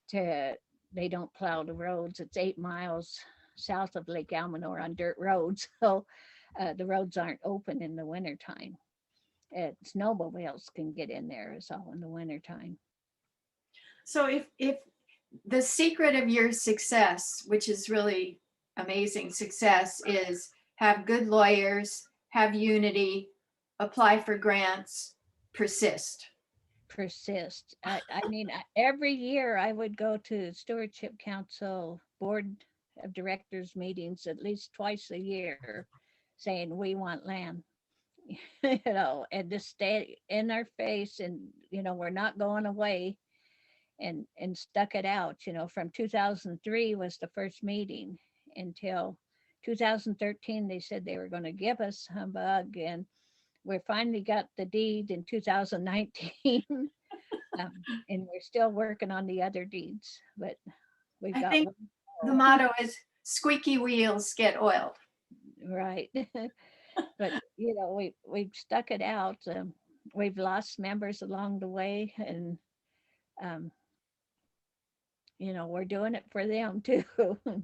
to, they don't plow the roads. It's 8 miles south of Lake Almanor on dirt roads. So the roads aren't open in the wintertime. Snowmobiles can get in there, is all in the wintertime. So if the secret of your success, which is really amazing success, is have good lawyers, have unity, apply for grants, persist. Persist. I mean, every year I would go to Stewardship Council Board of Directors meetings at least twice a year saying, we want land, you know, and just stay in our face and, you know, we're not going away and stuck it out, you know, from 2003 was the first meeting until 2013. They said they were going to give us Humbug and we finally got the deed in 2019. And we're still working on the other deeds, but we've I got think one the more. motto is squeaky wheels get oiled. Right. But we've stuck it out. We've lost members along the way, and um, we're doing it for them too. And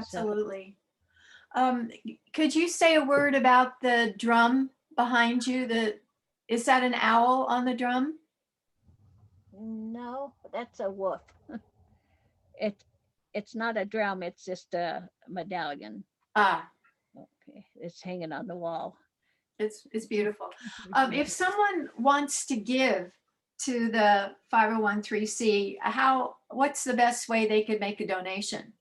so Absolutely. Could you say a word about the drum behind you? Is that an owl on the drum? no, that's a wolf. It it's not a drum, it's just a medallion. Ah, Okay, it's hanging on the wall. it's beautiful. If someone wants to give to the 501c, what's the best way they could make a donation?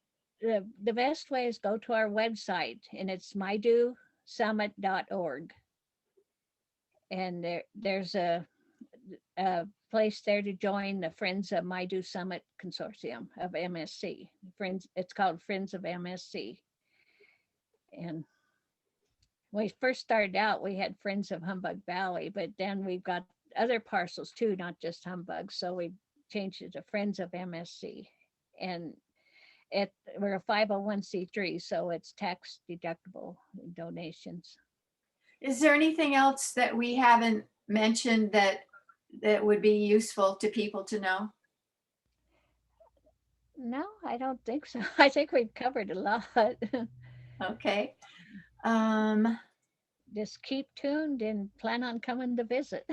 The best way is go to our website, and it's maidusummit.org. And there's a place there to join the Friends of Maidu Summit Consortium of MSC. Friends, it's called Friends of MSC. And when we first started out, we had Friends of Humbug Valley, but then we've got other parcels too, not just Humbug. So we changed it to Friends of MSC. And we're a 501c3, so it's tax deductible donations. Is there anything else that we haven't mentioned that would be useful to people to know? No, I don't think so. I think we've covered a lot. Okay. Um, Just keep tuned and plan on coming to visit.